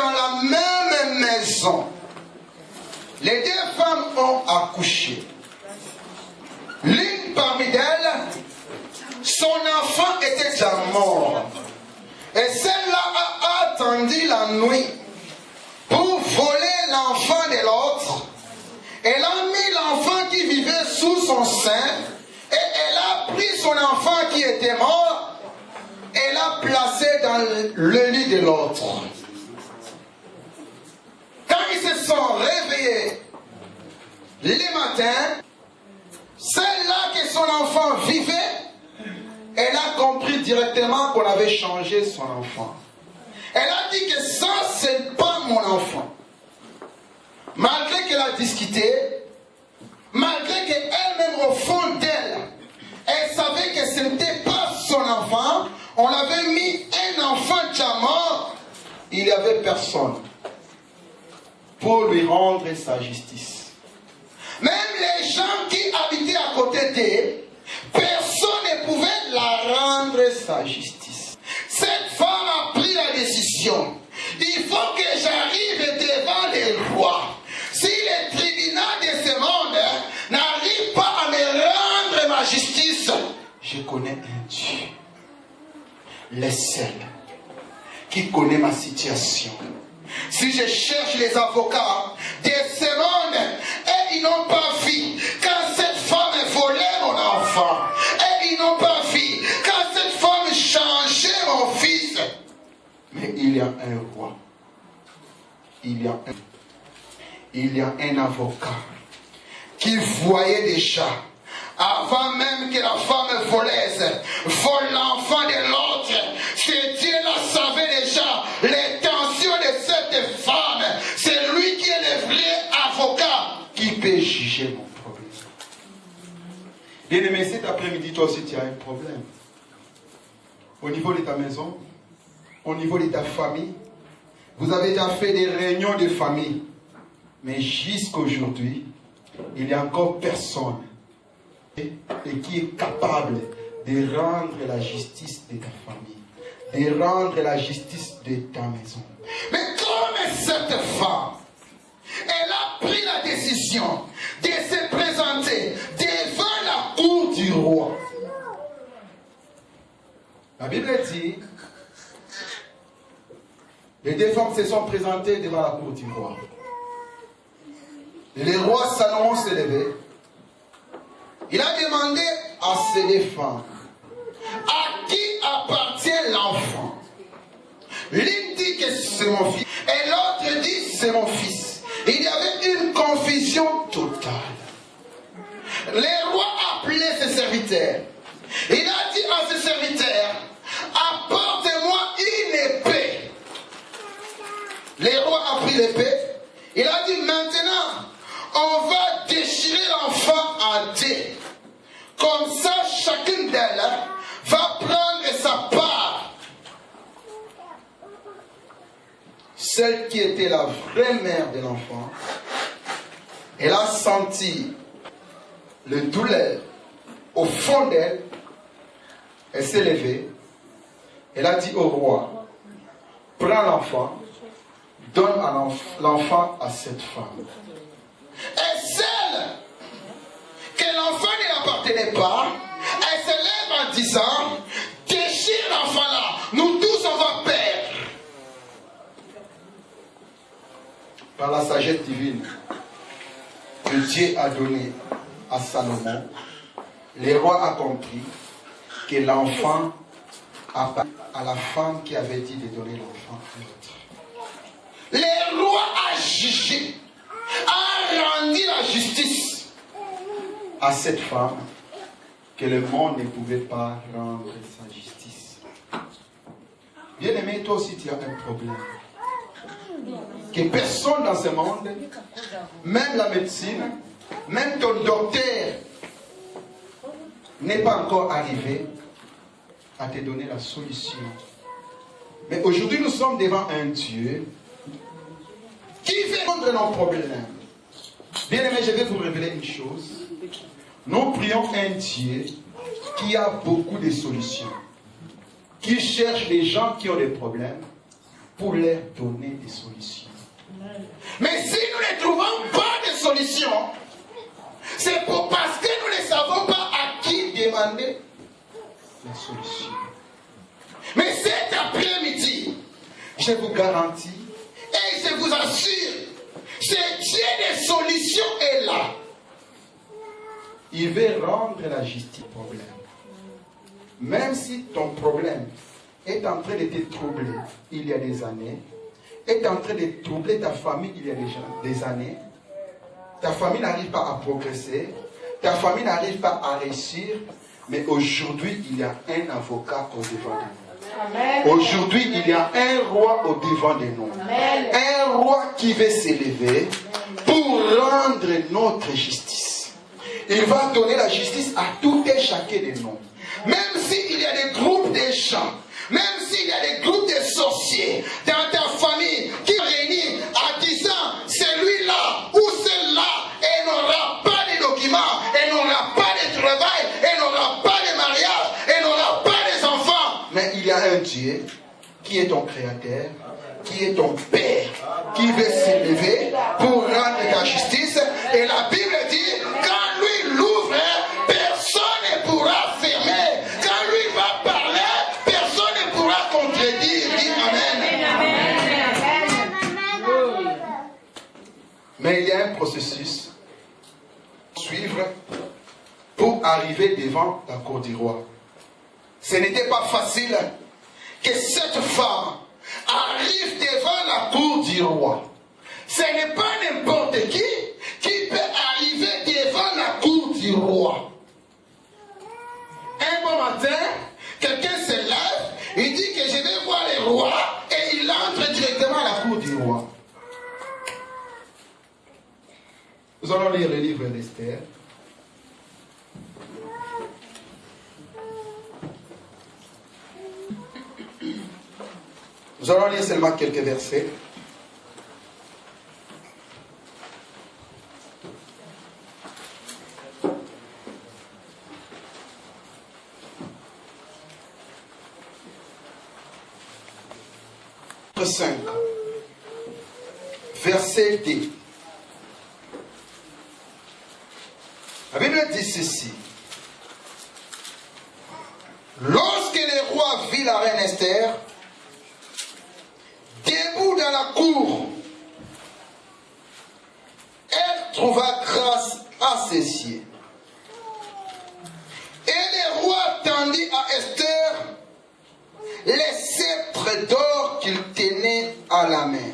dans la même maison, les deux femmes ont accouché. L'une parmi elles, son enfant était déjà mort. Et celle-là a attendu la nuit pour voler l'enfant de l'autre. Elle a mis l'enfant qui vivait sous son sein et elle a pris son enfant qui était mort et l'a placé dans le lit de l'autre. Quand ils se sont réveillés le matin, celle-là que son enfant vivait, elle a compris directement qu'on avait changé son enfant. Elle a dit que ça, c'est pas mon enfant. Malgré qu'elle a discuté, malgré qu'elle-même au fond d'elle, elle savait que ce n'était pas son enfant, on avait mis un enfant déjà mort, il n'y avait personne pour lui rendre sa justice. Même les gens qui habitaient à côté d'elle, personne ne pouvait la rendre sa justice. Cette femme a pris la décision. Il faut que j'arrive devant les rois. Si le tribunal de ce monde n'arrive pas à me rendre ma justice, je connais un Dieu, le seul, qui connaît ma situation. Si je cherche les avocats de ce monde et ils n'ont pas vu quand cette femme volait mon enfant, et ils n'ont pas vu quand cette femme changeait mon fils, mais il y a un roi, il y a un avocat qui voyait déjà avant même que la femme voleuse vole l'enfant de l'autre. C'est Dieu là savait déjà l'intention de cette femme. C'est lui qui est le vrai avocat qui peut juger mon problème. Bien-aimé, cet après-midi, toi aussi tu as un problème. Au niveau de ta maison, au niveau de ta famille, vous avez déjà fait des réunions de famille. Mais jusqu'aujourd'hui, il n'y a encore personne et qui est capable de rendre la justice de ta famille, de rendre la justice de ta maison. Mais comme cette femme, elle a pris la décision de se présenter devant la cour du roi. La Bible dit, les deux femmes se sont présentées devant la cour du roi. Le roi Salomon s'est levé. Il a demandé à ces deux femmes, à qui appartient l'enfant? L'une dit que c'est mon fils, et l'autre dit c'est mon fils. Il y avait une confusion totale. Le roi appelait ses serviteurs. Il a dit à ses serviteurs, apportez-moi une épée. Le roi a pris l'épée. Il a dit, maintenant, on va déchirer l'enfant en deux. Comme ça, chacune d'elles va prendre sa part. Celle qui était la vraie mère de l'enfant, elle a senti le douleur au fond d'elle. Elle s'est levée. Elle a dit au roi, prends l'enfant, donne l'enfant à cette femme. Et celle que l'enfant ne l'appartenait pas, elle se lève en disant, déchire l'enfant là, nous tous on va perdre. Par la sagesse divine que Dieu a donnée à Salomon, le roi a compris que l'enfant appartient à la femme qui avait dit de donner l'enfant à l'autre. Le roi a jugé, a rendu la justice à cette femme que le monde ne pouvait pas rendre sa justice. Bien-aimé, toi aussi tu as un problème. Que personne dans ce monde, même la médecine, même ton docteur, n'est pas encore arrivé à te donner la solution. Mais aujourd'hui, nous sommes devant un Dieu qui fait répondre nos problèmes. Bien aimé, je vais vous révéler une chose. Nous prions un Dieu qui a beaucoup de solutions, qui cherche les gens qui ont des problèmes pour leur donner des solutions. Mais si nous ne trouvons pas de solutions, c'est parce que nous ne savons pas à qui demander la solution. Mais cet après-midi, je vous garantis et je vous assure, ce Dieu des solutions est là. Il veut rendre la justice au problème. Même si ton problème est en train de te troubler il y a des années, est en train de troubler ta famille il y a des années, ta famille n'arrive pas à progresser, ta famille n'arrive pas à réussir, mais aujourd'hui il y a un avocat au devant de nous. Aujourd'hui il y a un roi au devant de nous. Un roi qui veut s'élever pour rendre notre justice. Il va donner la justice à tout et chacun de nous. Même s'il y a des groupes de gens, même s'il y a des groupes de sorciers dans ta famille qui réunissent en disant celui-là ou celle-là, et n'aura pas de documents, et n'aura pas de travail, et n'aura pas de mariage, et n'aura pas des enfants. Mais il y a un Dieu qui est ton créateur, qui est ton Père, qui veut s'élever pour rendre ta justice. Et la Bible dit, quand lui l'ouvre, personne ne pourra fermer. Quand lui va parler, personne ne pourra contredire. Dis Amen. Mais il y a un processus à suivre pour arriver devant la cour du roi. Ce n'était pas facile que cette femme arrive devant la cour du roi. Ce n'est pas n'importe qui peut arriver devant la cour du roi. Un bon matin, quelqu'un se lève, il dit que je vais voir le roi, et il entre directement à la cour du roi. Nous allons lire le livre d'Esther. Nous allons lire seulement quelques versets. Chapitre 5, verset 2. La Bible dit ceci. Lorsque le roi vit la reine Esther debout dans la cour, elle trouva grâce à ses yeux. Et le roi tendit à Esther les sceptres d'or qu'il tenait à la main.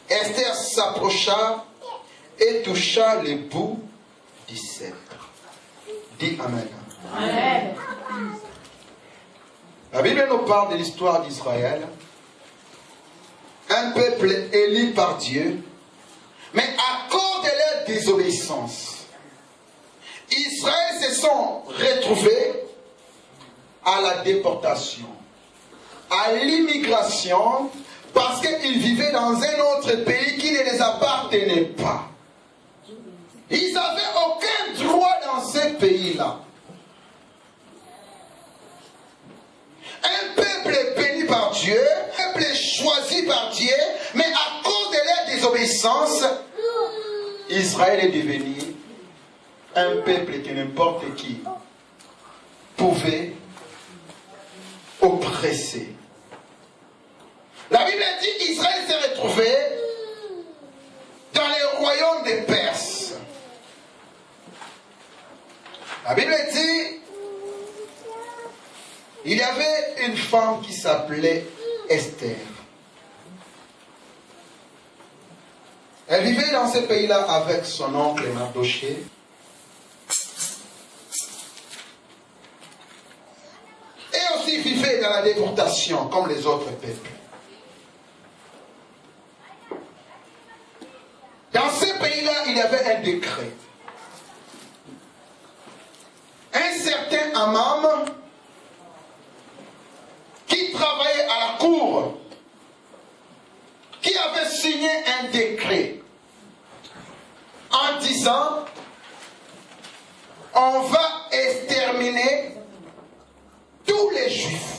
Esther s'approcha et toucha le bout du sceptre. Dis Amen. Amen. La Bible nous parle de l'histoire d'Israël. Un peuple élu par Dieu, mais à cause de leur désobéissance, Israël se sont retrouvés à la déportation, à l'immigration, parce qu'ils vivaient dans un autre pays qui ne les appartenait pas. Ils n'avaient aucun droit dans ce pays-là. Un peuple béni par Dieu, un peuple choisi par Dieu, mais à cause de leur désobéissance, Israël est devenu un peuple que n'importe qui pouvait oppresser. La Bible dit qu'Israël s'est retrouvé dans le royaume des Perses. La Bible dit il y avait une femme qui s'appelait Esther. Elle vivait dans ce pays-là avec son oncle Mardoché. Et aussi vivait dans la déportation comme les autres peuples. Dans ce pays-là, il y avait un décret. Un certain Amam qui travaillait à la cour, qui avait signé un décret en disant on va exterminer tous les Juifs.